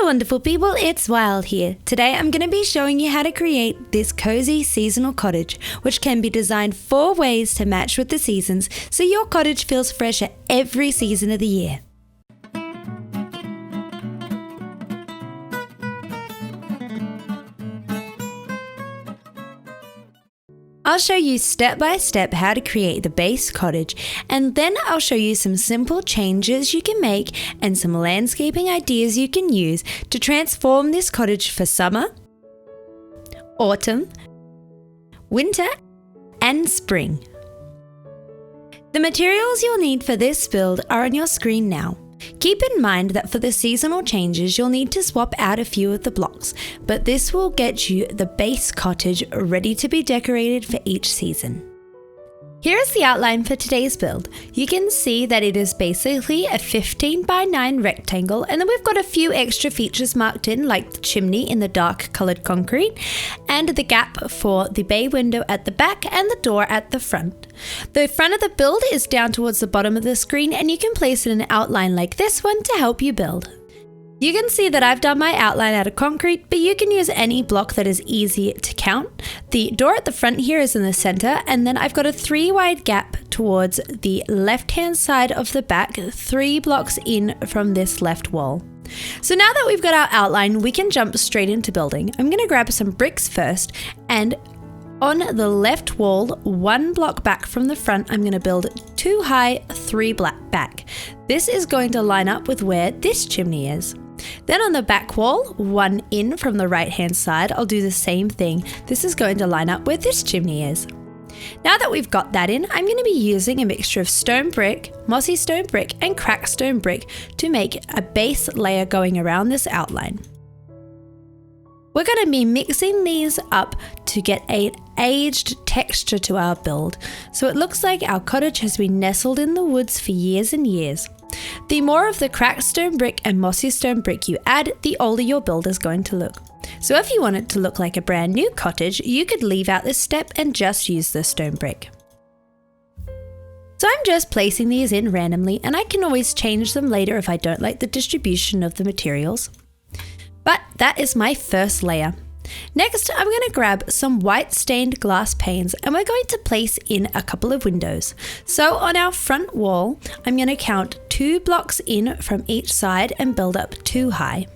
Hello wonderful people, it's Wild here. Today I'm going to be showing you how to create this cozy seasonal cottage, which can be designed 4 ways to match with the seasons so your cottage feels fresh at every season of the year. I'll show you step by step how to create the base cottage, and then I'll show you some simple changes you can make and some landscaping ideas you can use to transform this cottage for summer, autumn, winter, and spring. The materials you'll need for this build are on your screen now. Keep in mind that for the seasonal changes you'll need to swap out a few of the blocks, but this will get you the base cottage ready to be decorated for each season. Here is the outline for today's build. You can see that it is basically a 15 by 9 rectangle, and then we've got a few extra features marked in, like the chimney in the dark coloured concrete and the gap for the bay window at the back and the door at the front. The front of the build is down towards the bottom of the screen, and you can place it in an outline like this one to help you build. You can see that I've done my outline out of concrete, but you can use any block that is easy to count. The door at the front here is in the center, and then I've got a 3 wide gap towards the left hand side of the back, 3 blocks in from this left wall. So now that we've got our outline, we can jump straight into building. I'm going to grab some bricks first, and on the left wall, 1 block back from the front, I'm going to build 2 high, 3 back. This is going to line up with where this chimney is. Then on the back wall, 1 in from the right hand side, I'll do the same thing. This is going to line up where this chimney is. Now that we've got that in, I'm going to be using a mixture of stone brick, mossy stone brick, and cracked stone brick to make a base layer going around this outline. We're going to be mixing these up to get an aged texture to our build, so it looks like our cottage has been nestled in the woods for years and years. The more of the cracked stone brick and mossy stone brick you add, the older your build is going to look. So if you want it to look like a brand new cottage, you could leave out this step and just use the stone brick. So I'm just placing these in randomly, and I can always change them later if I don't like the distribution of the materials. But that is my first layer. Next, I'm going to grab some white stained glass panes, and we're going to place in a couple of windows. So on our front wall, I'm going to count 2 blocks in from each side and build up 2 high,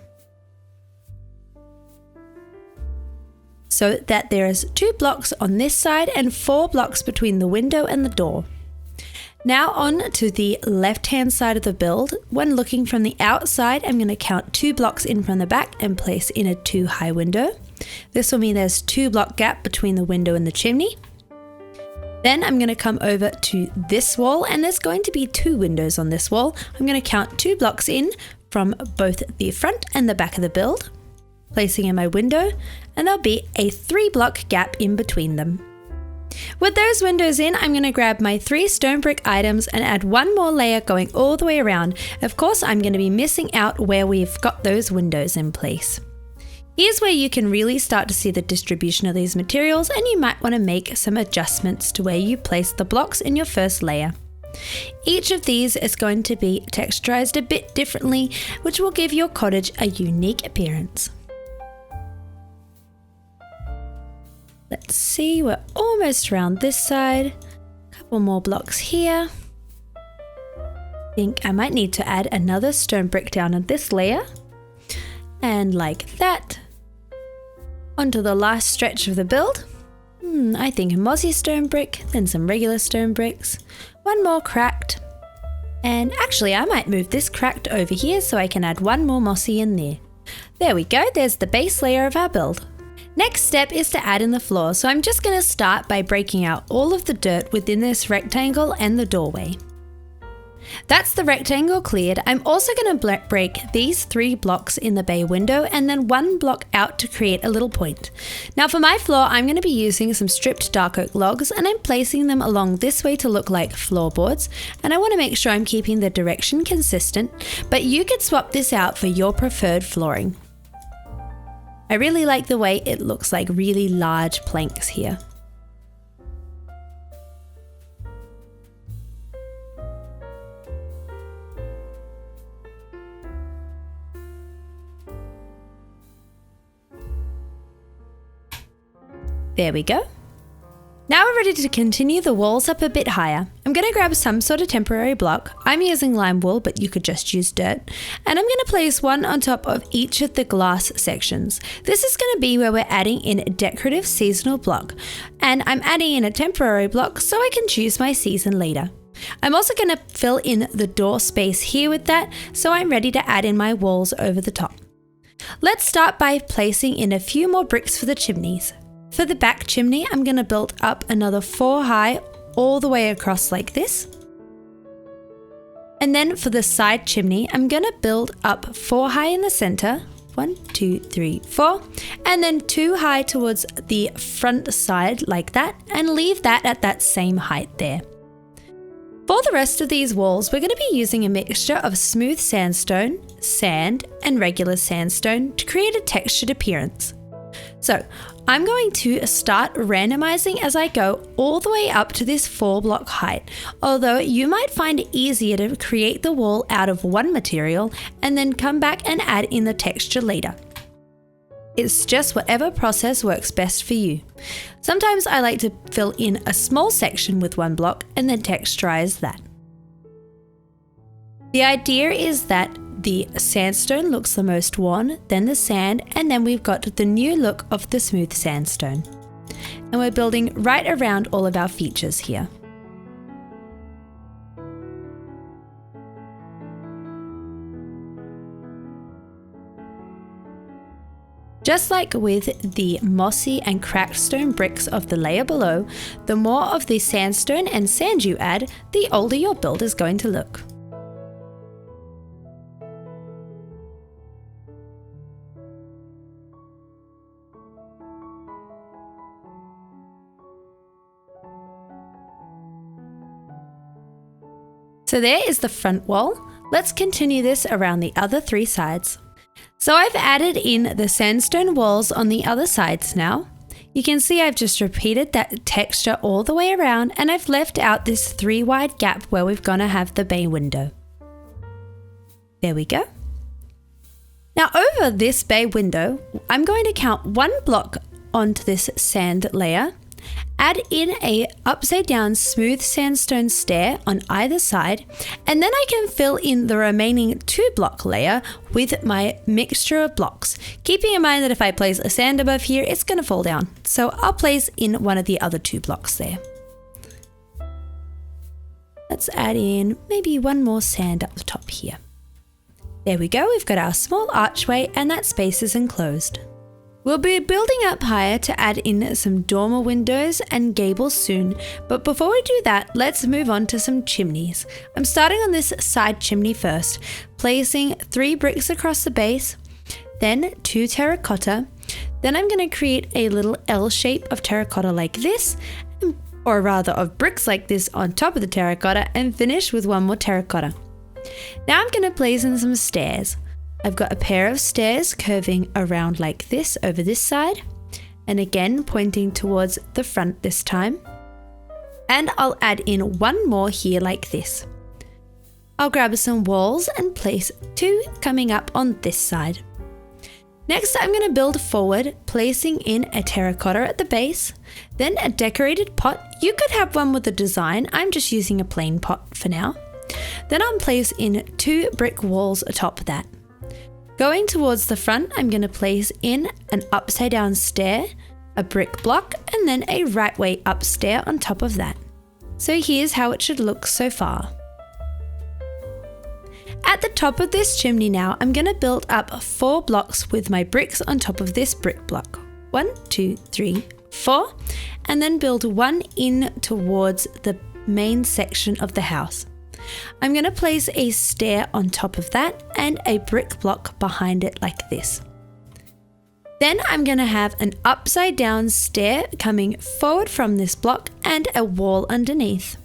so that there is 2 blocks on this side and 4 blocks between the window and the door. Now on to the left hand side of the build. When looking from the outside, I'm going to count 2 blocks in from the back and place in a 2 high window. This will mean there's 2 block gap between the window and the chimney. Then I'm going to come over to this wall, and there's going to be 2 windows on this wall. I'm going to count 2 blocks in from both the front and the back of the build, placing in my window, and there'll be a 3 block gap in between them. With those windows in, I'm going to grab my 3 stone brick items and add 1 more layer going all the way around. Of course, I'm going to be missing out where we've got those windows in place. Here's where you can really start to see the distribution of these materials, and you might want to make some adjustments to where you place the blocks in your first layer. Each of these is going to be texturized a bit differently, which will give your cottage a unique appearance. Let's see, we're almost around this side. A couple more blocks here. I think I might need to add another stone brick down on this layer. And like that. Onto the last stretch of the build. I think a mossy stone brick, then some regular stone bricks. 1 more cracked. And actually I might move this cracked over here so I can add 1 more mossy in there. There we go, there's the base layer of our build. Next step is to add in the floor, so I'm just going to start by breaking out all of the dirt within this rectangle and the doorway. That's the rectangle cleared. I'm also going to break these 3 blocks in the bay window and then 1 block out to create a little point. Now for my floor, I'm going to be using some stripped dark oak logs, and I'm placing them along this way to look like floorboards, and I want to make sure I'm keeping the direction consistent, but you could swap this out for your preferred flooring. I really like the way it looks like really large planks here. There we go. Now we're ready to continue the walls up a bit higher. I'm going to grab some sort of temporary block. I'm using lime wool, but you could just use dirt. And I'm going to place one on top of each of the glass sections. This is going to be where we're adding in a decorative seasonal block. And I'm adding in a temporary block so I can choose my season later. I'm also going to fill in the door space here with that, so I'm ready to add in my walls over the top. Let's start by placing in a few more bricks for the chimneys. For the back chimney, I'm going to build up another 4 high all the way across like this. And then for the side chimney, I'm going to build up 4 high in the center. 1, 2, 3, 4. And then 2 high towards the front side like that, and leave that at that same height there. For the rest of these walls, we're going to be using a mixture of smooth sandstone, sand, and regular sandstone to create a textured appearance. So I'm going to start randomizing as I go all the way up to this 4 block height, although you might find it easier to create the wall out of one material and then come back and add in the texture later. It's just whatever process works best for you. Sometimes I like to fill in a small section with 1 block and then texturize that. The idea is that the sandstone looks the most worn, then the sand, and then we've got the new look of the smooth sandstone. And we're building right around all of our features here. Just like with the mossy and cracked stone bricks of the layer below, the more of the sandstone and sand you add, the older your build is going to look. So there is the front wall. Let's continue this around the other 3 sides. So I've added in the sandstone walls on the other sides now. You can see I've just repeated that texture all the way around, and I've left out this 3 wide gap where we're going to have the bay window. There we go. Now over this bay window, I'm going to count 1 block onto this sand layer, add in a upside down smooth sandstone stair on either side, and then I can fill in the remaining 2 block layer with my mixture of blocks. Keeping in mind that if I place a sand above here, it's going to fall down. So I'll place in one of the other 2 blocks there. Let's add in maybe 1 more sand up the top here. There we go, we've got our small archway and that space is enclosed. We'll be building up higher to add in some dormer windows and gables soon, but before we do that, let's move on to some chimneys. I'm starting on this side chimney first, placing 3 bricks across the base, then 2 terracotta, then I'm going to create a little L shape of terracotta like this, or rather of bricks like this on top of the terracotta, and finish with 1 more terracotta. Now I'm going to place in some stairs. I've got a pair of stairs curving around like this over this side, and again pointing towards the front this time. And I'll add in 1 more here like this. I'll grab some walls and place 2 coming up on this side. Next, I'm going to build forward, placing in a terracotta at the base, then a decorated pot. You could have one with a design, I'm just using a plain pot for now. Then I'll place in 2 brick walls atop that. Going towards the front, I'm going to place in an upside down stair, a brick block, and then a right way up stair on top of that. So here's how it should look so far. At the top of this chimney now, I'm going to build up 4 blocks with my bricks on top of this brick block. 1, 2, 3, 4, and then build 1 in towards the main section of the house. I'm going to place a stair on top of that and a brick block behind it like this. Then I'm going to have an upside down stair coming forward from this block and a wall underneath.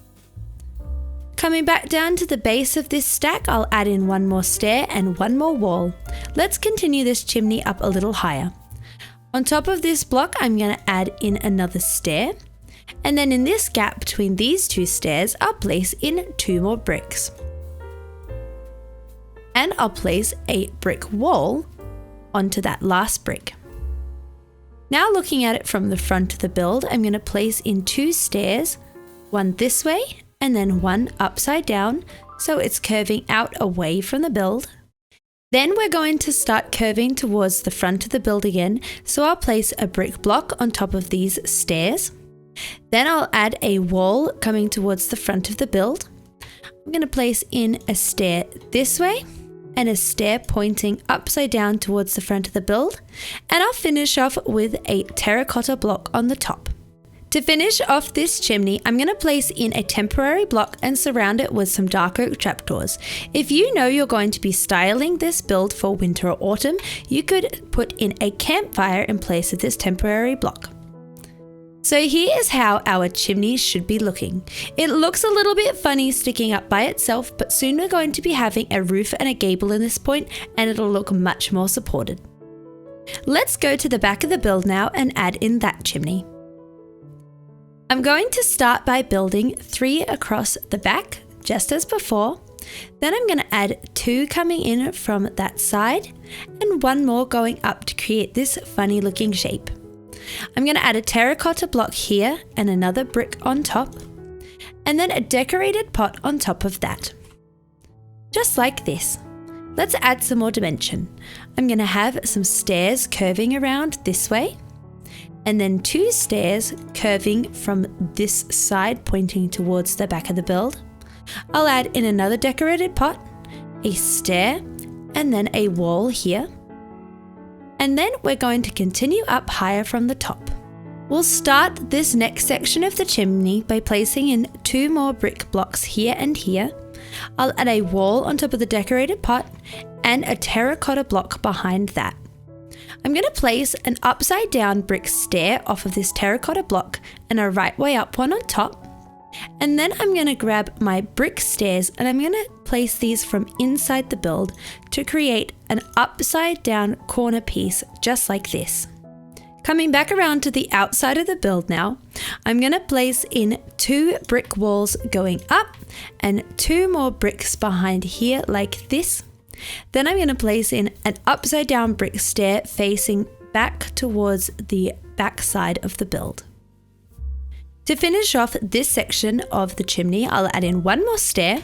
Coming back down to the base of this stack, I'll add in 1 more stair and 1 more wall. Let's continue this chimney up a little higher. On top of this block, I'm going to add in another stair. And then in this gap between these 2 stairs, I'll place in 2 more bricks. And I'll place a brick wall onto that last brick. Now looking at it from the front of the build, I'm going to place in 2 stairs, one this way and then one upside down, so it's curving out away from the build. Then we're going to start curving towards the front of the build again, so I'll place a brick block on top of these stairs. Then I'll add a wall coming towards the front of the build. I'm going to place in a stair this way and a stair pointing upside down towards the front of the build, and I'll finish off with a terracotta block on the top. To finish off this chimney, I'm going to place in a temporary block and surround it with some dark oak trapdoors. If you know you're going to be styling this build for winter or autumn, you could put in a campfire in place of this temporary block. So here is how our chimney should be looking. It looks a little bit funny sticking up by itself, but soon we're going to be having a roof and a gable in this point, and it'll look much more supported. Let's go to the back of the build now and add in that chimney. I'm going to start by building 3 across the back, just as before. Then I'm going to add 2 coming in from that side and 1 more going up to create this funny looking shape. I'm going to add a terracotta block here and another brick on top, and then a decorated pot on top of that. Just like this. Let's add some more dimension. I'm going to have some stairs curving around this way, and then 2 stairs curving from this side pointing towards the back of the build. I'll add in another decorated pot, a stair, and then a wall here. And then we're going to continue up higher from the top. We'll start this next section of the chimney by placing in 2 more brick blocks here and here. I'll add a wall on top of the decorated pot and a terracotta block behind that. I'm going to place an upside down brick stair off of this terracotta block and a right way up one on top. And then I'm going to grab my brick stairs and I'm going to place these from inside the build to create an upside down corner piece just like this. Coming back around to the outside of the build now, I'm going to place in 2 brick walls going up and 2 more bricks behind here like this. Then I'm going to place in an upside down brick stair facing back towards the back side of the build. To finish off this section of the chimney, I'll add in 1 more stair,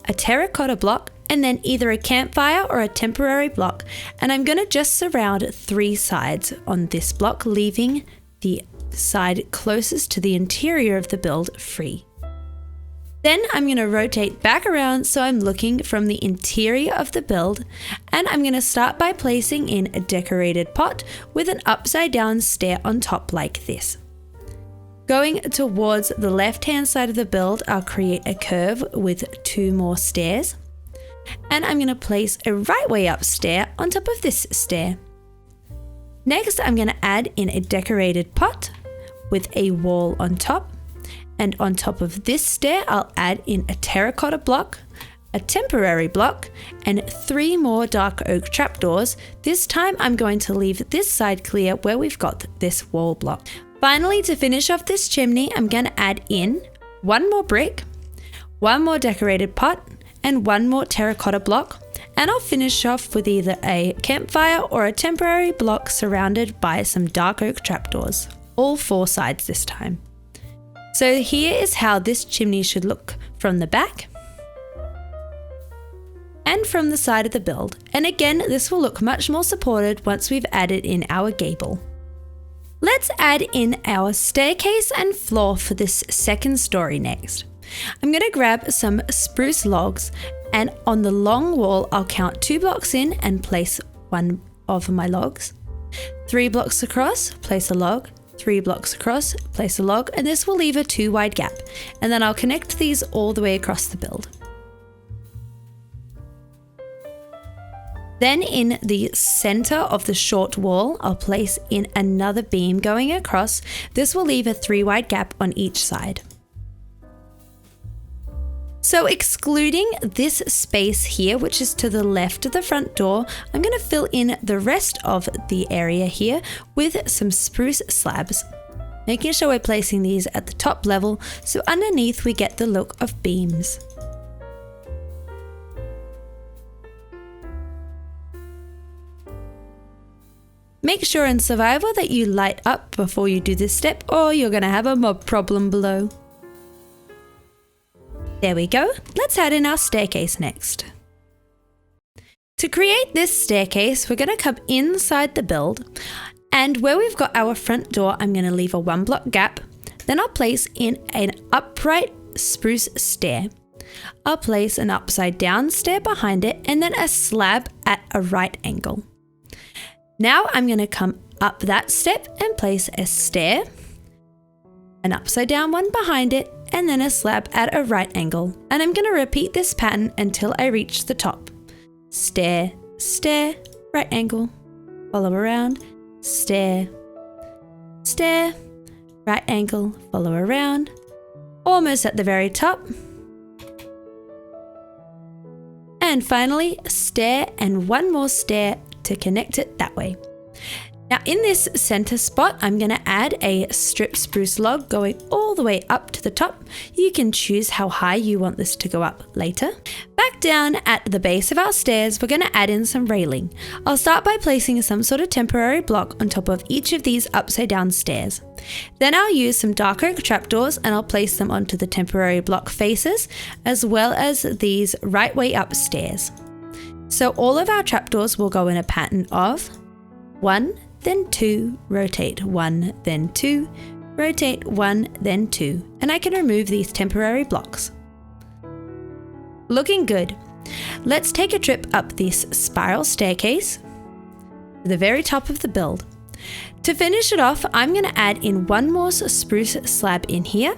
a terracotta block, and then either a campfire or a temporary block. And I'm going to just surround 3 sides on this block, leaving the side closest to the interior of the build free. Then I'm going to rotate back around so I'm looking from the interior of the build, and I'm going to start by placing in a decorated pot with an upside down stair on top like this. Going towards the left hand side of the build, I'll create a curve with 2 more stairs, and I'm going to place a right way up stair on top of this stair. Next, I'm going to add in a decorated pot with a wall on top. And on top of this stair, I'll add in a terracotta block, a temporary block, and 3 more dark oak trapdoors. This time I'm going to leave this side clear where we've got this wall block. Finally, to finish off this chimney, I'm going to add in 1 more brick, 1 more decorated pot, and 1 more terracotta block. And I'll finish off with either a campfire or a temporary block surrounded by some dark oak trapdoors. All 4 sides this time. So here is how this chimney should look from the back and from the side of the build. And again, this will look much more supported once we've added in our gable. Let's add in our staircase and floor for this second story next. I'm going to grab some spruce logs, and on the long wall, I'll count 2 blocks in and place 1 of my logs. 3 blocks across, place a log. 3 blocks across, place a log, and this will leave a 2 wide gap. And then I'll connect these all the way across the build. Then in the center of the short wall, I'll place in another beam going across. This will leave a 3 wide gap on each side. So excluding this space here, which is to the left of the front door, I'm going to fill in the rest of the area here with some spruce slabs, making sure we're placing these at the top level so underneath we get the look of beams. Make sure in survival that you light up before you do this step, or you're going to have a mob problem below. There we go. Let's add in our staircase next. To create this staircase, we're going to come inside the build, and where we've got our front door, I'm going to leave a 1 block gap. Then I'll place in an upright spruce stair. I'll place an upside down stair behind it, and then a slab at a right angle. Now I'm going to come up that step and place a stair, an upside down one behind it, and then a slab at a right angle. And I'm going to repeat this pattern until I reach the top. Stair, stair, right angle, follow around, stair, stair, right angle, follow around, almost at the very top. And finally, stair and one more stair to connect it that way. Now in this center spot, I'm going to add a stripped spruce log going all the way up to the top. You can choose how high you want this to go up later. Back down at the base of our stairs, we're going to add in some railing. I'll start by placing some sort of temporary block on top of each of these upside down stairs. Then I'll use some dark oak trapdoors and I'll place them onto the temporary block faces, as well as these right way up stairs. So all of our trapdoors will go in a pattern of 1, then 2, rotate 1, then 2, rotate 1, then 2, and I can remove these temporary blocks. Looking good. Let's take a trip up this spiral staircase to the very top of the build. To finish it off, I'm going to add in one more spruce slab in here.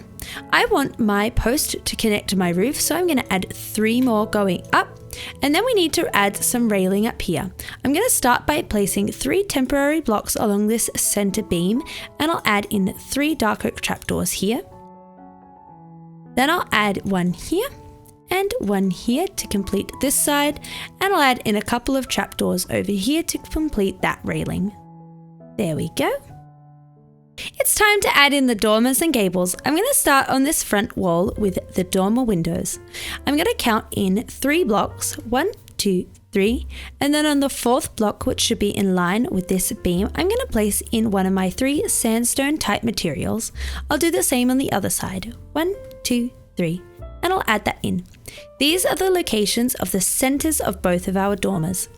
I want my post to connect to my roof, so I'm going to add 3 more going up. And then we need to add some railing up here. I'm going to start by placing 3 temporary blocks along this center beam, and I'll add in 3 dark oak trapdoors here. Then I'll add 1 here and 1 here to complete this side, and I'll add in a couple of trapdoors over here to complete that railing. There we go. It's time to add in the dormers and gables. I'm going to start on this front wall with the dormer windows. I'm going to count in 3 blocks, 1, 2, 3, and then on the 4th block, which should be in line with this beam, I'm going to place in one of my 3 sandstone type materials. I'll do the same on the other side. 1, 2, 3, and I'll add that in. These are the locations of the centers of both of our dormers.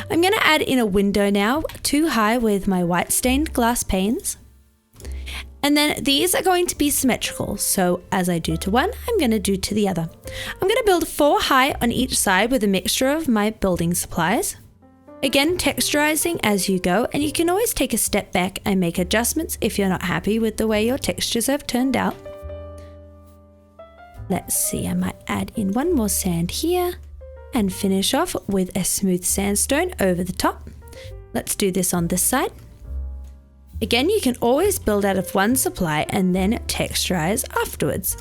I'm going to add in a window now, 2 high with my white stained glass panes. And then these are going to be symmetrical, so as I do to one, I'm going to do to the other. I'm going to build 4 high on each side with a mixture of my building supplies. Again, texturizing as you go, and you can always take a step back and make adjustments if you're not happy with the way your textures have turned out. Let's see, I might add in 1 more sand here and finish off with a smooth sandstone over the top. Let's do this on this side. Again, you can always build out of 1 supply and then texturize afterwards.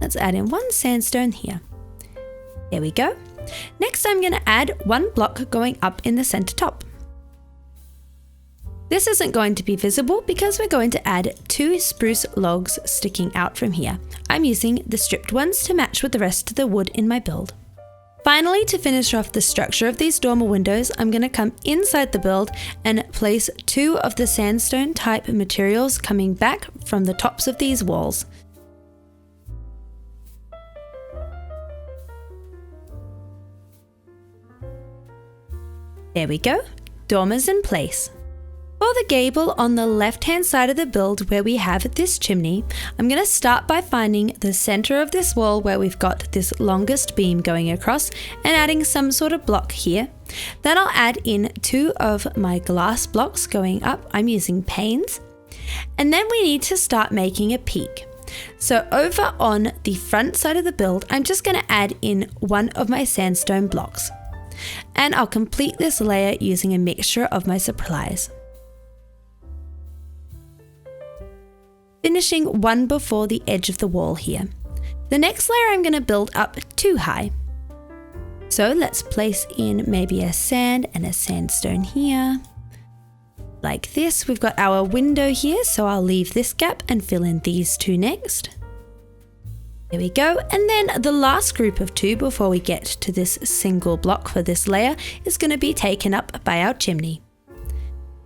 Let's add in 1 sandstone here. There we go. Next, I'm going to add 1 block going up in the center top. This isn't going to be visible because we're going to add 2 spruce logs sticking out from here. I'm using the stripped ones to match with the rest of the wood in my build. Finally, to finish off the structure of these dormer windows, I'm going to come inside the build and place 2 of the sandstone type materials coming back from the tops of these walls. There we go, dormers in place. For the gable on the left hand side of the build where we have this chimney, I'm going to start by finding the center of this wall where we've got this longest beam going across and adding some sort of block here. Then I'll add in 2 of my glass blocks going up. I'm using panes. And then we need to start making a peak. So over on the front side of the build, I'm just going to add in 1 of my sandstone blocks. And I'll complete this layer using a mixture of my supplies. Finishing 1 before the edge of the wall here. The next layer I'm going to build up 2 high. So let's place in maybe a sand and a sandstone here. Like this, we've got our window here, so I'll leave this gap and fill in these 2 next. There we go, and then the last group of 2 before we get to this single block for this layer is going to be taken up by our chimney.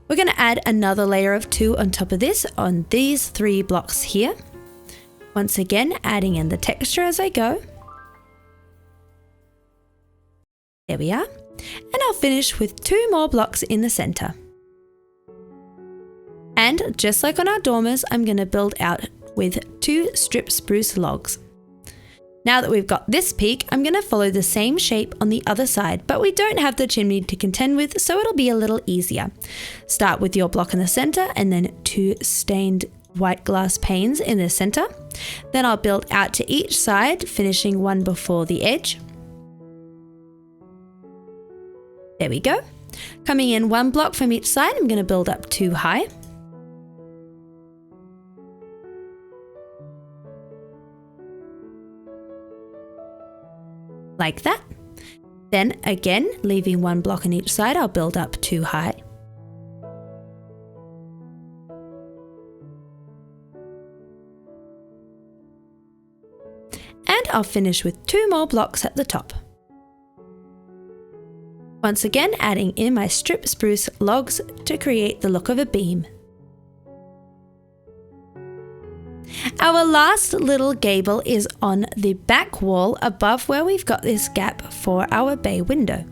We're going to add another layer of 2 on top of this on these 3 blocks here. Once again, adding in the texture as I go. There we are. And I'll finish with 2 more blocks in the center. And just like on our dormers, I'm going to build out with 2 strip spruce logs. Now that we've got this peak, I'm going to follow the same shape on the other side, but we don't have the chimney to contend with, so it'll be a little easier. Start with your block in the center and then 2 stained white glass panes in the center. Then I'll build out to each side, finishing one before the edge. There we go. Coming in 1 block from each side, I'm going to build up 2 high. Like that. Then again, leaving 1 block on each side, I'll build up 2 high. And I'll finish with 2 more blocks at the top. Once again, adding in my strip spruce logs to create the look of a beam. Our last little gable is on the back wall above where we've got this gap for our bay window.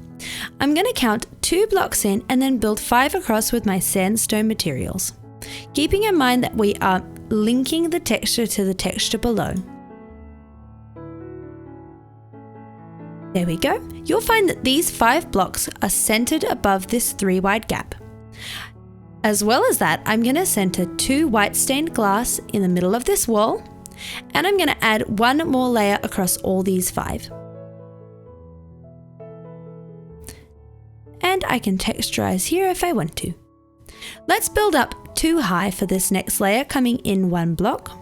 I'm going to count 2 blocks in and then build 5 across with my sandstone materials, keeping in mind that we are linking the texture to the texture below. There we go. You'll find that these 5 blocks are centered above this 3 wide gap. As well as that, I'm going to center 2 white stained glass in the middle of this wall, and I'm going to add 1 more layer across all these 5. And I can texturize here if I want to. Let's build up 2 high for this next layer, coming in 1 block.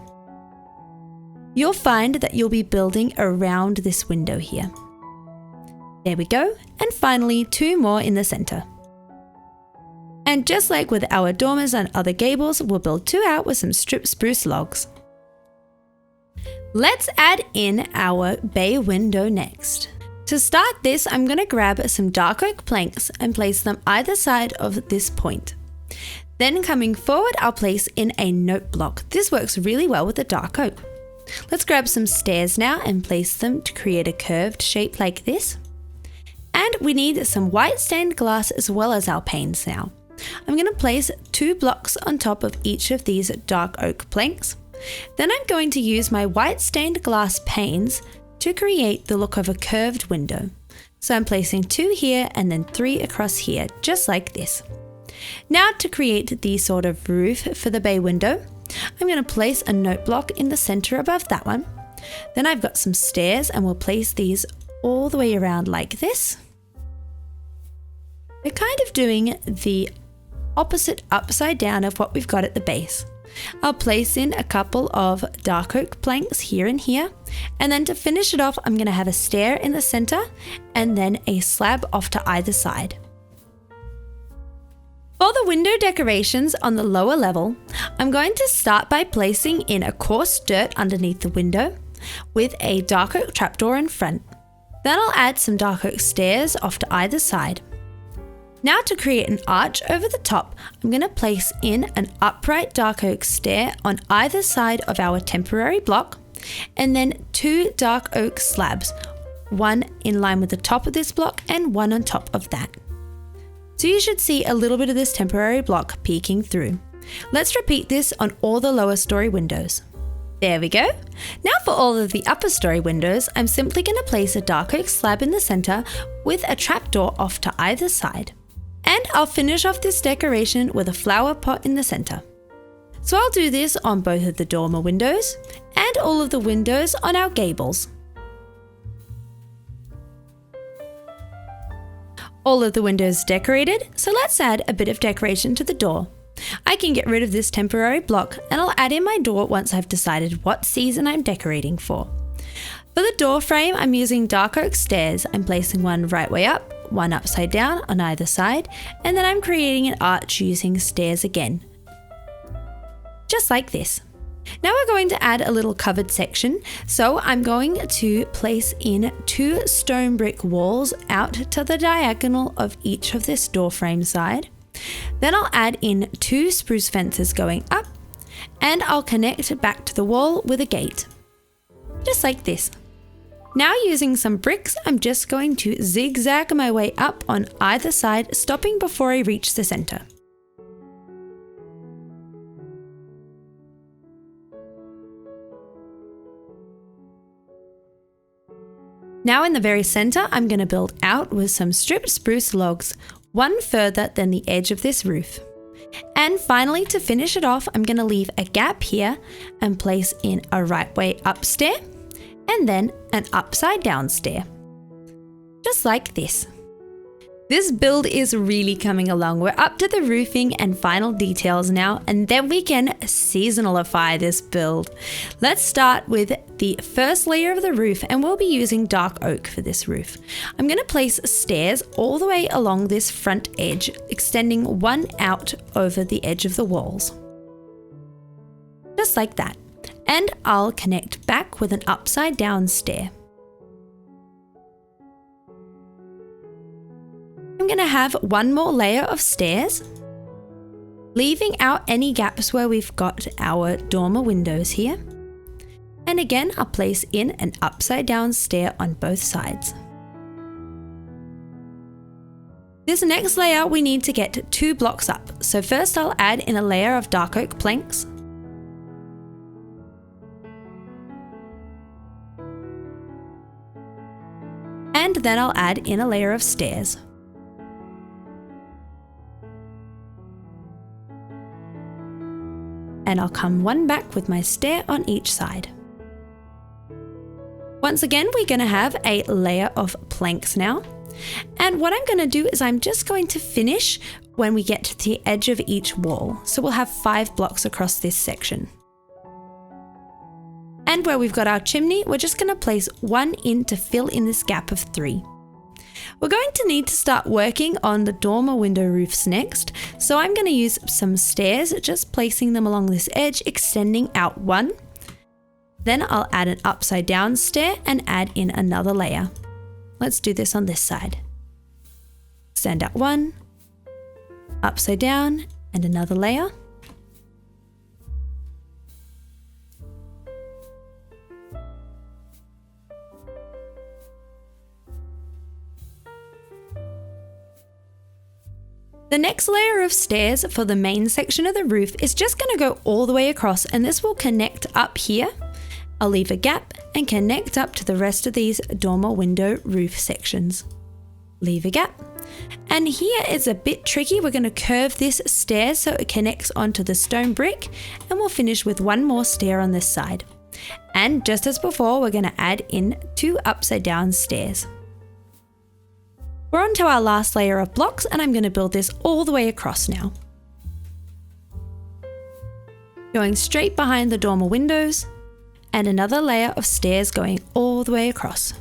You'll find that you'll be building around this window here. There we go, and finally 2 more in the center. And just like with our dormers and other gables, we'll build 2 out with some strip spruce logs. Let's add in our bay window next. To start this, I'm going to grab some dark oak planks and place them either side of this point. Then coming forward, I'll place in a note block. This works really well with the dark oak. Let's grab some stairs now and place them to create a curved shape like this. And we need some white stained glass as well as our panes now. I'm going to place 2 blocks on top of each of these dark oak planks. Then I'm going to use my white stained glass panes to create the look of a curved window. So I'm placing 2 here and then 3 across here, just like this. Now to create the sort of roof for the bay window, I'm going to place a note block in the center above that one. Then I've got some stairs and we'll place these all the way around like this. We're kind of doing the opposite upside down of what we've got at the base. I'll place in a couple of dark oak planks here and here, and then to finish it off, I'm going to have a stair in the center and then a slab off to either side. For the window decorations on the lower level, I'm going to start by placing in a coarse dirt underneath the window with a dark oak trapdoor in front. Then I'll add some dark oak stairs off to either side. Now to create an arch over the top, I'm going to place in an upright dark oak stair on either side of our temporary block, and then 2 dark oak slabs, one in line with the top of this block and one on top of that. So you should see a little bit of this temporary block peeking through. Let's repeat this on all the lower story windows. There we go. Now for all of the upper story windows, I'm simply going to place a dark oak slab in the center with a trapdoor off to either side. And I'll finish off this decoration with a flower pot in the center. So I'll do this on both of the dormer windows and all of the windows on our gables. All of the windows decorated, so let's add a bit of decoration to the door. I can get rid of this temporary block and I'll add in my door once I've decided what season I'm decorating for. For the door frame, I'm using dark oak stairs. I'm placing one right way up, one upside down on either side, and then I'm creating an arch using stairs again. Just like this. Now we're going to add a little covered section, so I'm going to place in 2 stone brick walls out to the diagonal of each of this door frame side. Then I'll add in 2 spruce fences going up, and I'll connect it back to the wall with a gate. Just like this. Now using some bricks, I'm just going to zigzag my way up on either side, stopping before I reach the center. Now in the very center, I'm going to build out with some stripped spruce logs, one further than the edge of this roof. And finally, to finish it off, I'm going to leave a gap here and place in a right way up stair and then an upside down stair. Just like this. This build is really coming along. We're up to the roofing and final details now, and then we can seasonalify this build. Let's start with the first layer of the roof, and we'll be using dark oak for this roof. I'm going to place stairs all the way along this front edge, extending one out over the edge of the walls. Just like that. And I'll connect back with an upside down stair. I'm going to have one more layer of stairs, leaving out any gaps where we've got our dormer windows here. And again, I'll place in an upside down stair on both sides. This next layer we need to get 2 blocks up. So first I'll add in a layer of dark oak planks. And then I'll add in a layer of stairs. And I'll come one back with my stair on each side. Once again, we're going to have a layer of planks now. And what I'm going to do is I'm just going to finish when we get to the edge of each wall. So we'll have 5 blocks across this section. And where we've got our chimney, we're just going to place 1 in to fill in this gap of 3. We're going to need to start working on the dormer window roofs next, so I'm going to use some stairs, just placing them along this edge, extending out 1. Then I'll add an upside down stair and add in another layer. Let's do this on this side. Extend out 1, upside down, and another layer. The next layer of stairs for the main section of the roof is just going to go all the way across, and this will connect up here. I'll leave a gap and connect up to the rest of these dormer window roof sections. Leave a gap. And here it's a bit tricky. We're going to curve this stair so it connects onto the stone brick, and we'll finish with 1 more stair on this side. And just as before, we're going to add in 2 upside down stairs. We're on to our last layer of blocks, and I'm going to build this all the way across now. Going straight behind the dormer windows, and another layer of stairs going all the way across.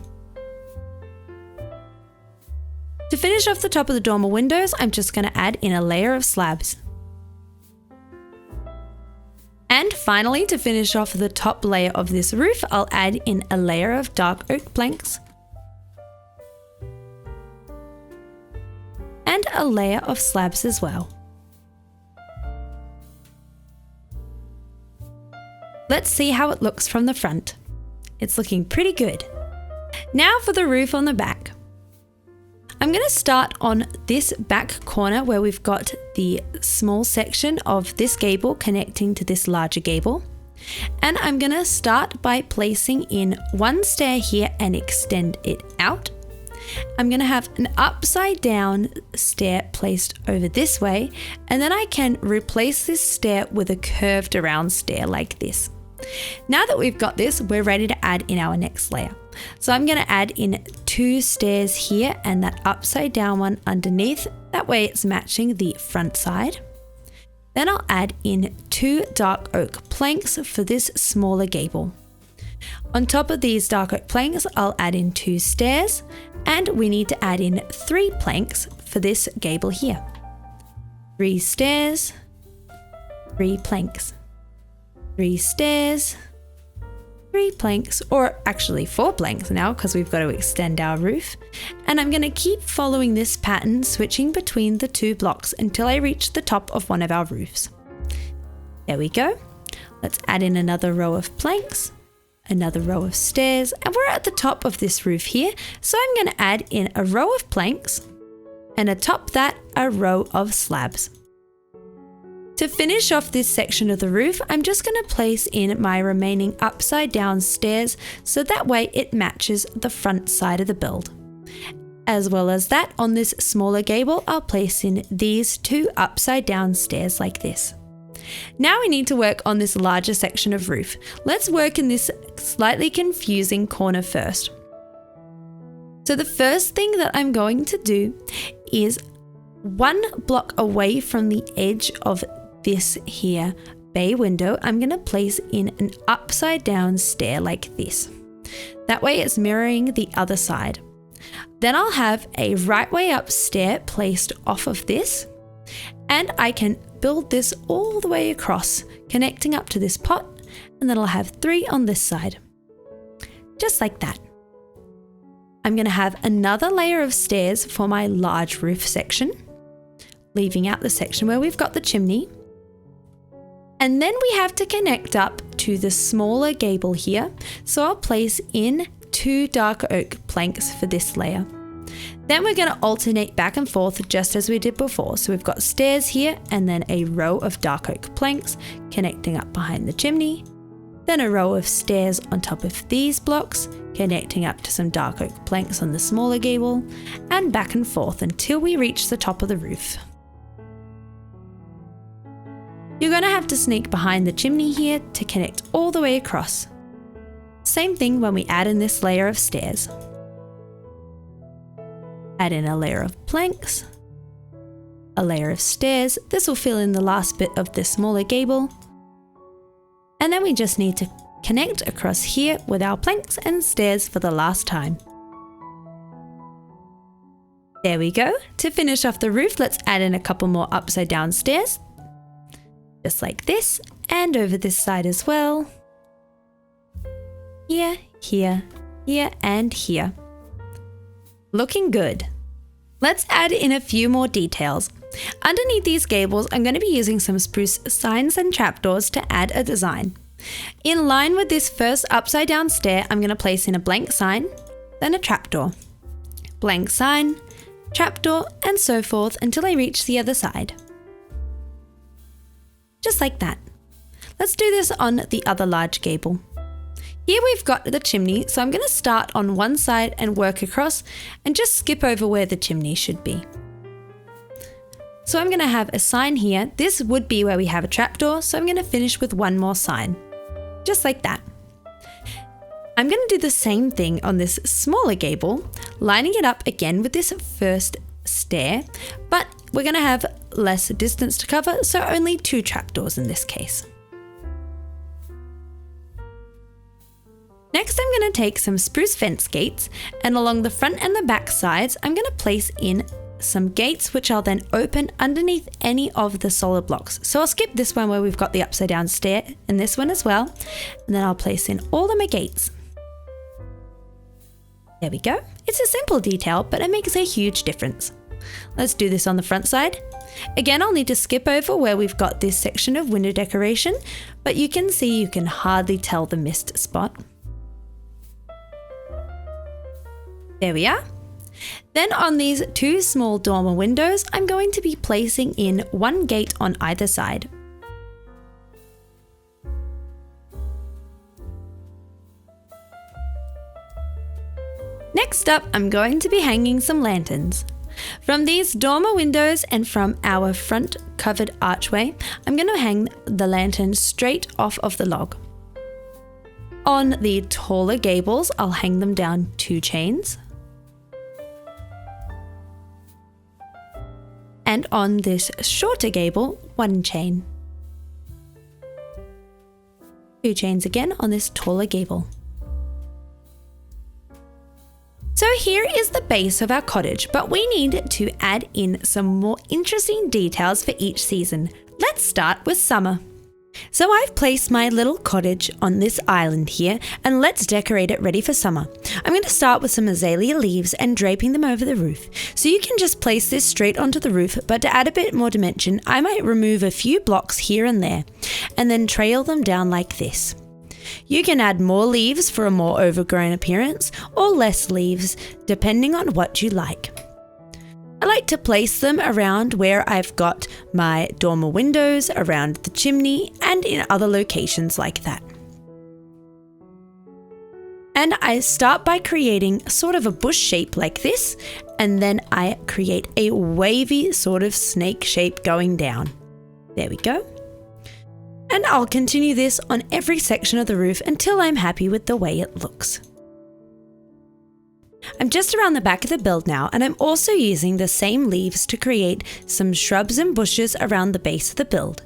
To finish off the top of the dormer windows, I'm just going to add in a layer of slabs. And finally, to finish off the top layer of this roof, I'll add in a layer of dark oak planks. And a layer of slabs as well. Let's see how it looks from the front. It's looking pretty good. Now for the roof on the back. I'm going to start on this back corner where we've got the small section of this gable connecting to this larger gable. And I'm going to start by placing in 1 stair here and extend it out. I'm going to have an upside down stair placed over this way, and then I can replace this stair with a curved around stair like this. Now that we've got this, we're ready to add in our next layer. So I'm going to add in 2 stairs here and that upside down one underneath. That way it's matching the front side. Then I'll add in 2 dark oak planks for this smaller gable. On top of these dark oak planks, I'll add in 2 stairs, and we need to add in 3 planks for this gable here. 3 stairs, 3 planks, 3 stairs, 3 planks, or actually 4 planks now because we've got to extend our roof. And I'm going to keep following this pattern, switching between the 2 blocks until I reach the top of one of our roofs. There we go. Let's add in another row of planks, another row of stairs, and we're at the top of this roof here. So I'm going to add in a row of planks and atop that a row of slabs. To finish off this section of the roof, I'm just going to place in my remaining upside down stairs so that way it matches the front side of the build. As well as that, on this smaller gable, I'll place in these 2 upside down stairs like this. Now we need to work on this larger section of roof. Let's work in this slightly confusing corner first. So the first thing that I'm going to do is 1 block away from the edge of this here bay window, I'm going to place in an upside down stair like this. That way it's mirroring the other side. Then I'll have a right way up stair placed off of this, and I can build this all the way across, connecting up to this pot, and then I'll have 3 on this side. Just like that. I'm going to have another layer of stairs for my large roof section, leaving out the section where we've got the chimney. And then we have to connect up to the smaller gable here, so I'll place in 2 dark oak planks for this layer. Then we're going to alternate back and forth just as we did before. So we've got stairs here and then a row of dark oak planks connecting up behind the chimney. Then a row of stairs on top of these blocks connecting up to some dark oak planks on the smaller gable, and back and forth until we reach the top of the roof. You're going to have to sneak behind the chimney here to connect all the way across. Same thing when we add in this layer of stairs. Add in a layer of planks, a layer of stairs. This will fill in the last bit of the smaller gable. And then we just need to connect across here with our planks and stairs for the last time. There we go. To finish off the roof, let's add in a couple more upside down stairs. Just like this, and over this side as well. Here, here, here, and here. Looking good. Let's add in a few more details. Underneath these gables, I'm going to be using some spruce signs and trapdoors to add a design. In line with this first upside down stair, I'm going to place in a blank sign, then a trapdoor. Blank sign, trapdoor, and so forth until I reach the other side. Just like that. Let's do this on the other large gable. Here we've got the chimney, so I'm going to start on one side and work across and just skip over where the chimney should be. So I'm going to have a sign here. This would be where we have a trapdoor, so I'm going to finish with one more sign. Just like that. I'm going to do the same thing on this smaller gable, lining it up again with this first stair, but we're going to have less distance to cover, so only 2 trapdoors in this case. Next, I'm going to take some spruce fence gates, and along the front and the back sides, I'm going to place in some gates which I'll then open underneath any of the solid blocks. So I'll skip this one where we've got the upside down stair, and this one as well, and then I'll place in all of my gates. There we go. It's a simple detail, but it makes a huge difference. Let's do this on the front side. Again, I'll need to skip over where we've got this section of window decoration, but you can see you can hardly tell the missed spot. There we are. Then on these 2 small dormer windows, I'm going to be placing in 1 gate on either side. Next up, I'm going to be hanging some lanterns. From these dormer windows and from our front covered archway, I'm going to hang the lantern straight off of the log. On the taller gables, I'll hang them down 2 chains. And on this shorter gable, 1 chain. 2 chains again on this taller gable. So here is the base of our cottage, but we need to add in some more interesting details for each season. Let's start with summer. So I've placed my little cottage on this island here, and let's decorate it ready for summer. I'm going to start with some azalea leaves and draping them over the roof. So you can just place this straight onto the roof, but to add a bit more dimension, I might remove a few blocks here and there, and then trail them down like this. You can add more leaves for a more overgrown appearance, or less leaves, depending on what you like. I like to place them around where I've got my dormer windows, around the chimney, and in other locations like that. And I start by creating sort of a bush shape like this, and then I create a wavy sort of snake shape going down. There we go. And I'll continue this on every section of the roof until I'm happy with the way it looks. I'm just around the back of the build now, and I'm also using the same leaves to create some shrubs and bushes around the base of the build.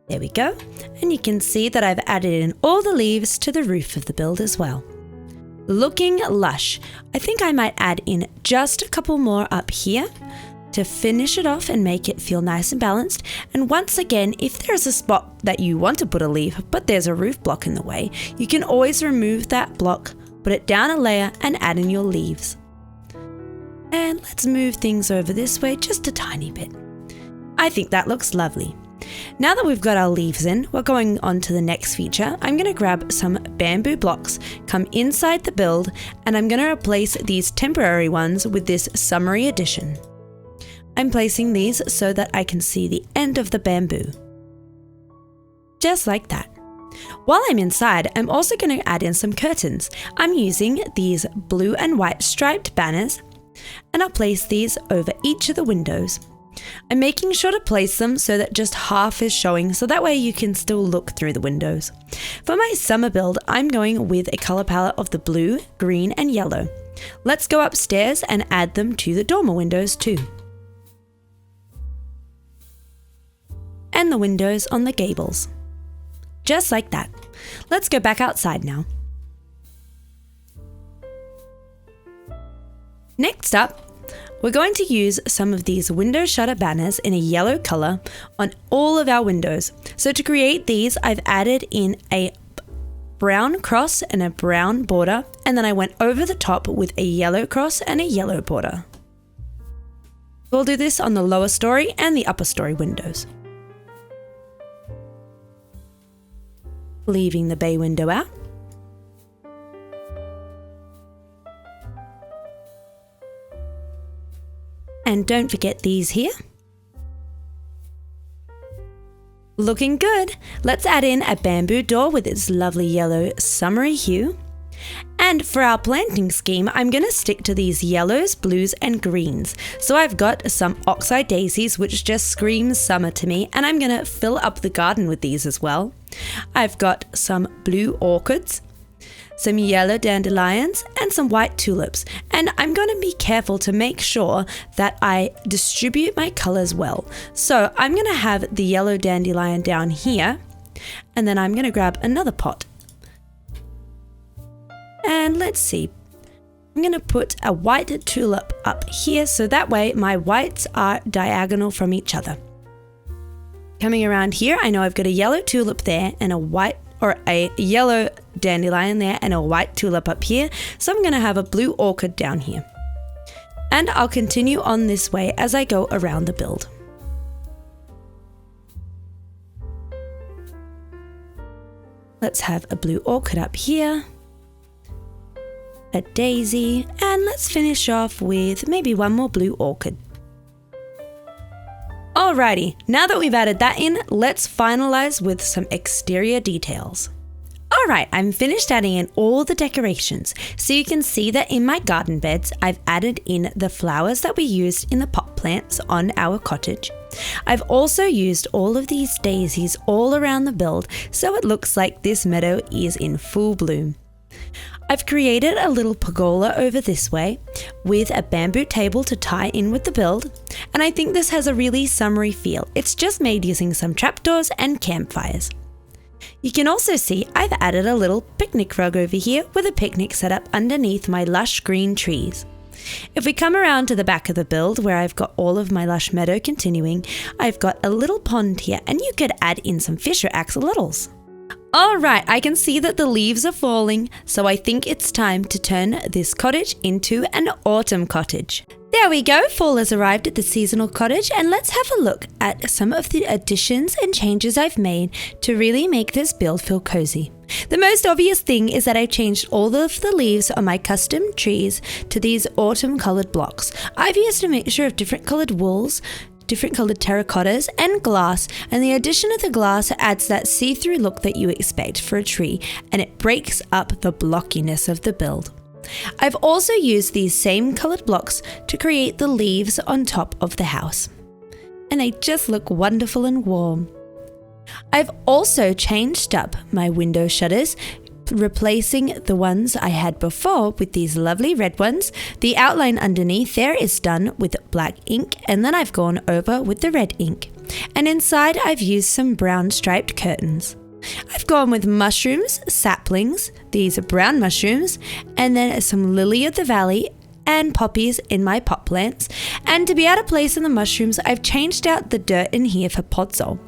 There we go, and you can see that I've added in all the leaves to the roof of the build as well. Looking lush. I think I might add in just a couple more up here to finish it off and make it feel nice and balanced. And once again, if there's a spot that you want to put a leaf, but there's a roof block in the way, you can always remove that block, put it down a layer and add in your leaves. And let's move things over this way just a tiny bit. I think that looks lovely. Now that we've got our leaves in, we're going on to the next feature. I'm going to grab some bamboo blocks, come inside the build, and I'm going to replace these temporary ones with this summery edition. I'm placing these so that I can see the end of the bamboo. Just like that. While I'm inside, I'm also going to add in some curtains. I'm using these blue and white striped banners, and I'll place these over each of the windows. I'm making sure to place them so that just half is showing, so that way you can still look through the windows. For my summer build, I'm going with a color palette of the blue, green, and yellow. Let's go upstairs and add them to the dormer windows too. And the windows on the gables. Just like that. Let's go back outside now. Next up, we're going to use some of these window shutter banners in a yellow color on all of our windows. So to create these, I've added in a brown cross and a brown border, and then I went over the top with a yellow cross and a yellow border. We'll do this on the lower story and the upper story windows. Leaving the bay window out. And don't forget these here. Looking good. Let's add in a bamboo door with its lovely yellow summery hue. And for our planting scheme, I'm going to stick to these yellows, blues, and greens. So I've got some oxeye daisies, which just screams summer to me, and I'm going to fill up the garden with these as well. I've got some blue orchids, some yellow dandelions, and some white tulips. And I'm going to be careful to make sure that I distribute my colors well. So I'm going to have the yellow dandelion down here, and then I'm going to grab another pot. And let's see, I'm going to put a white tulip up here, so that way my whites are diagonal from each other. Coming around here, I know I've got a yellow tulip there and a yellow dandelion there and a white tulip up here, so I'm going to have a blue orchid down here. And I'll continue on this way as I go around the build. Let's have a blue orchid up here, a daisy, and let's finish off with maybe one more blue orchid. Alrighty, now that we've added that in, let's finalize with some exterior details. Alright, I'm finished adding in all the decorations, so you can see that in my garden beds, I've added in the flowers that we used in the pot plants on our cottage. I've also used all of these daisies all around the build, so it looks like this meadow is in full bloom. I've created a little pergola over this way with a bamboo table to tie in with the build, and I think this has a really summery feel. It's just made using some trapdoors and campfires. You can also see I've added a little picnic rug over here with a picnic set up underneath my lush green trees. If we come around to the back of the build where I've got all of my lush meadow continuing, I've got a little pond here and you could add in some fish or axolotls. Alright, I can see that the leaves are falling, so I think it's time to turn this cottage into an autumn cottage. There we go, fall has arrived at the seasonal cottage, and let's have a look at some of the additions and changes I've made to really make this build feel cozy. The most obvious thing is that I've changed all of the leaves on my custom trees to these autumn coloured blocks. I've used a mixture of different coloured wools, different coloured terracottas and glass, and the addition of the glass adds that see-through look that you expect for a tree, and it breaks up the blockiness of the build. I've also used these same coloured blocks to create the leaves on top of the house, and they just look wonderful and warm. I've also changed up my window shutters, replacing the ones I had before with these lovely red ones. The outline underneath there is done with black ink, and then I've gone over with the red ink. And inside I've used some brown striped curtains. I've gone with mushrooms, saplings, these are brown mushrooms, and then some lily of the valley and poppies in my pot plants. And to be able to place in the mushrooms, I've changed out the dirt in here for podzol.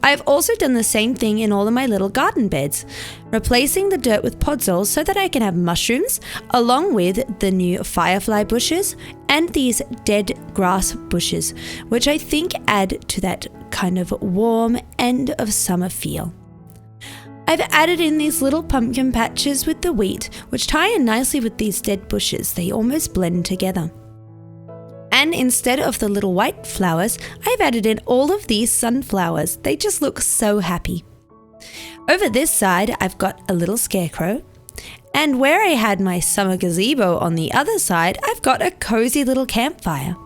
I've also done the same thing in all of my little garden beds, replacing the dirt with podzol so that I can have mushrooms along with the new firefly bushes and these dead grass bushes, which I think add to that kind of warm end of summer feel. I've added in these little pumpkin patches with the wheat, which tie in nicely with these dead bushes. They almost blend together. And instead of the little white flowers, I've added in all of these sunflowers. They just look so happy. Over this side, I've got a little scarecrow. And where I had my summer gazebo on the other side, I've got a cozy little campfire.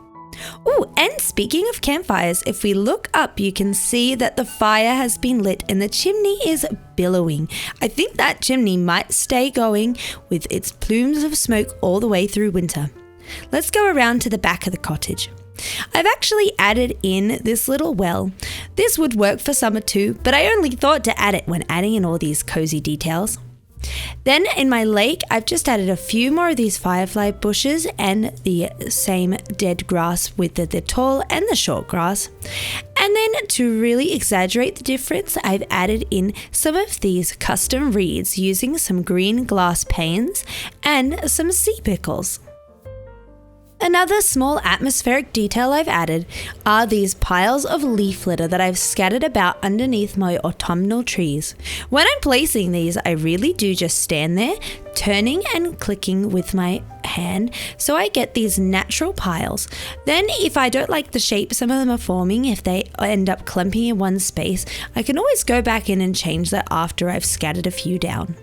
Oh, and speaking of campfires, if we look up, you can see that the fire has been lit and the chimney is billowing. I think that chimney might stay going with its plumes of smoke all the way through winter. Let's go around to the back of the cottage. I've actually added in this little well. This would work for summer too, but I only thought to add it when adding in all these cozy details. Then in my lake, I've just added a few more of these firefly bushes and the same dead grass with the tall and the short grass. And then to really exaggerate the difference, I've added in some of these custom reeds using some green glass panes and some sea pickles. Another small atmospheric detail I've added are these piles of leaf litter that I've scattered about underneath my autumnal trees. When I'm placing these, I really do just stand there, turning and clicking with my hand so I get these natural piles. Then if I don't like the shape some of them are forming, if they end up clumping in one space, I can always go back in and change that after I've scattered a few down.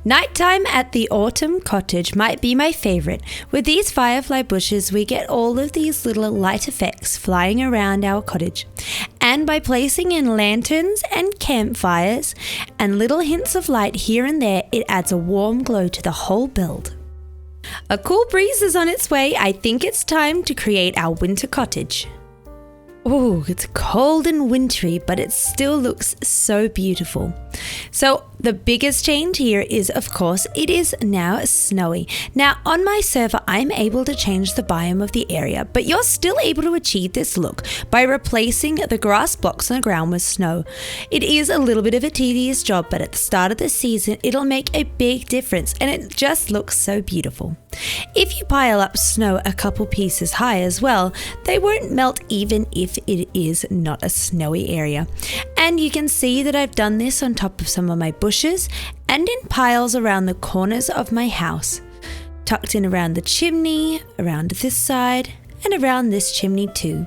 Nighttime at the autumn cottage might be my favorite. With these firefly bushes, we get all of these little light effects flying around our cottage. And by placing in lanterns and campfires and little hints of light here and there, it adds a warm glow to the whole build. A cool breeze is on its way. I think it's time to create our winter cottage. Oh, it's cold and wintry, but it still looks so beautiful. So the biggest change here is, of course, it is now snowy. Now on my server, I'm able to change the biome of the area, but you're still able to achieve this look by replacing the grass blocks on the ground with snow. It is a little bit of a tedious job, but at the start of the season, it'll make a big difference and it just looks so beautiful. If you pile up snow a couple pieces high as well, they won't melt even if it is not a snowy area. And you can see that I've done this on top of some of my bushes and in piles around the corners of my house, tucked in around the chimney, around this side, and around this chimney too.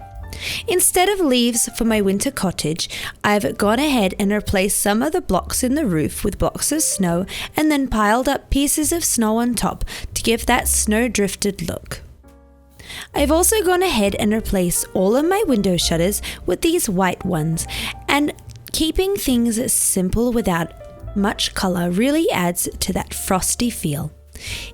Instead of leaves for my winter cottage, I've gone ahead and replaced some of the blocks in the roof with blocks of snow and then piled up pieces of snow on top to give that snow drifted look. I've also gone ahead and replaced all of my window shutters with these white ones, and keeping things simple without much color really adds to that frosty feel.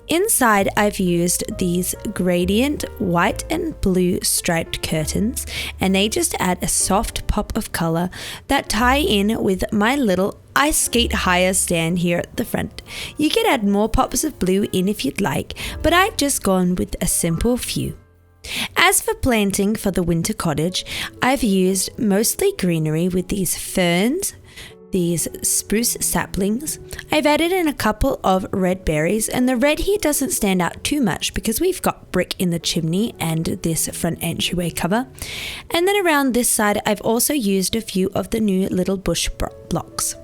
Inside, I've used these gradient white and blue striped curtains, and they just add a soft pop of color that tie in with my little ice skate hire stand here at the front. You can add more pops of blue in if you'd like, but I've just gone with a simple few. As for planting for the winter cottage, I've used mostly greenery with these ferns, these spruce saplings. I've added in a couple of red berries, and the red here doesn't stand out too much because we've got brick in the chimney and this front entryway cover. And then around this side I've also used a few of the new little bush blocks.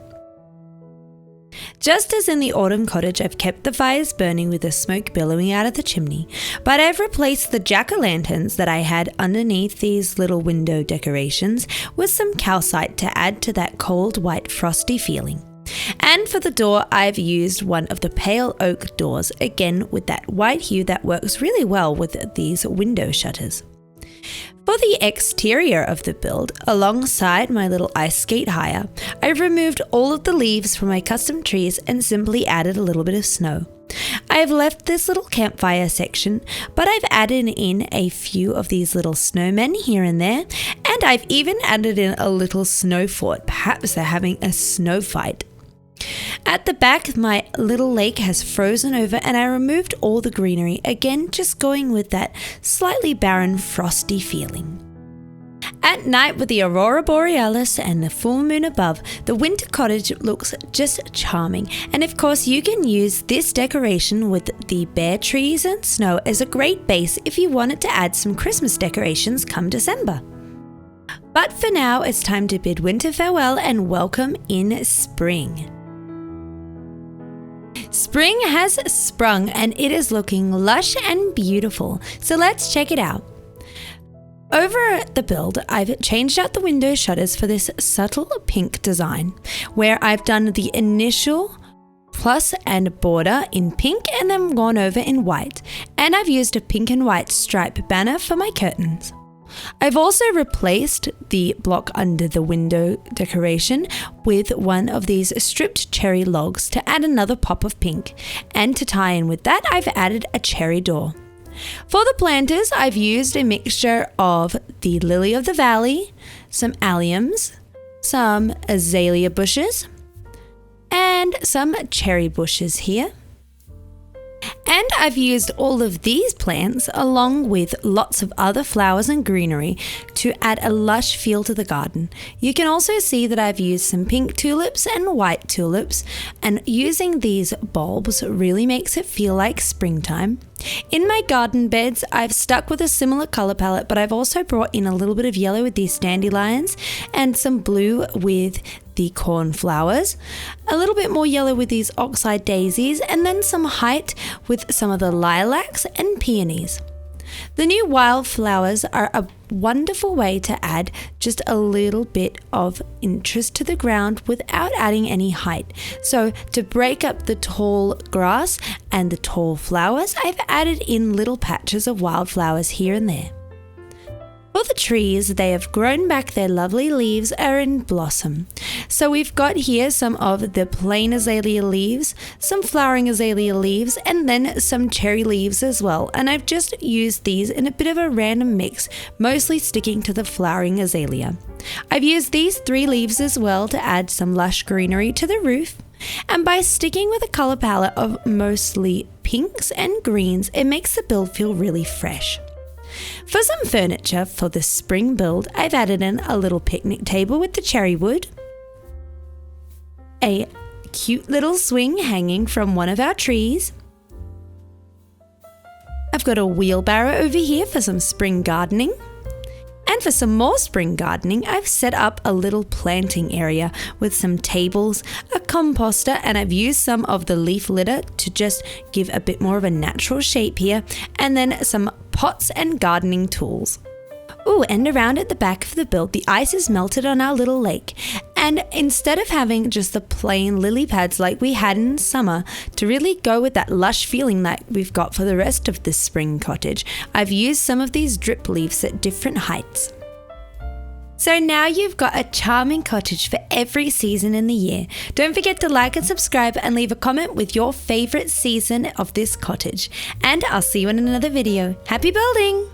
Just as in the autumn cottage, I've kept the fires burning with the smoke billowing out of the chimney, but I've replaced the jack-o'-lanterns that I had underneath these little window decorations with some calcite to add to that cold white frosty feeling. And for the door, I've used one of the pale oak doors, again with that white hue that works really well with these window shutters. For the exterior of the build, alongside my little ice skate hire, I've removed all of the leaves from my custom trees and simply added a little bit of snow. I've left this little campfire section, but I've added in a few of these little snowmen here and there, and I've even added in a little snow fort. Perhaps they're having a snow fight. At the back, my little lake has frozen over and I removed all the greenery, again just going with that slightly barren, frosty feeling. At night, with the aurora borealis and the full moon above, the winter cottage looks just charming, and of course you can use this decoration with the bare trees and snow as a great base if you wanted to add some Christmas decorations come December. But for now, it's time to bid winter farewell and welcome in spring. Spring has sprung and it is looking lush and beautiful, so let's check it out. Over at the build, I've changed out the window shutters for this subtle pink design, where I've done the initial plus and border in pink and then gone over in white, and I've used a pink and white stripe banner for my curtains. I've also replaced the block under the window decoration with one of these stripped cherry logs to add another pop of pink, and to tie in with that I've added a cherry door. For the planters, I've used a mixture of the lily of the valley, some alliums, some azalea bushes, and some cherry bushes here. And I've used all of these plants along with lots of other flowers and greenery to add a lush feel to the garden. You can also see that I've used some pink tulips and white tulips, and using these bulbs really makes it feel like springtime. In my garden beds, I've stuck with a similar color palette, but I've also brought in a little bit of yellow with these dandelions and some blue with the cornflowers, a little bit more yellow with these oxeye daisies, and then some height with some of the lilacs and peonies. The new wildflowers are a wonderful way to add just a little bit of interest to the ground without adding any height. So to break up the tall grass and the tall flowers, I've added in little patches of wildflowers here and there. For the trees, they have grown back, their lovely leaves are in blossom. So we've got here some of the plain azalea leaves, some flowering azalea leaves, and then some cherry leaves as well. And I've just used these in a bit of a random mix, mostly sticking to the flowering azalea. I've used these 3 leaves as well to add some lush greenery to the roof. And by sticking with a color palette of mostly pinks and greens, it makes the build feel really fresh. For some furniture for the spring build, I've added in a little picnic table with the cherry wood, a cute little swing hanging from one of our trees. I've got a wheelbarrow over here for some spring gardening. And for some more spring gardening, I've set up a little planting area with some tables, a composter, and I've used some of the leaf litter to just give a bit more of a natural shape here, and then some pots and gardening tools. Ooh, and around at the back of the build, the ice is melted on our little lake. And instead of having just the plain lily pads like we had in summer, to really go with that lush feeling that we've got for the rest of this spring cottage, I've used some of these drip leaves at different heights. So now you've got a charming cottage for every season in the year. Don't forget to like and subscribe and leave a comment with your favorite season of this cottage. And I'll see you in another video. Happy building!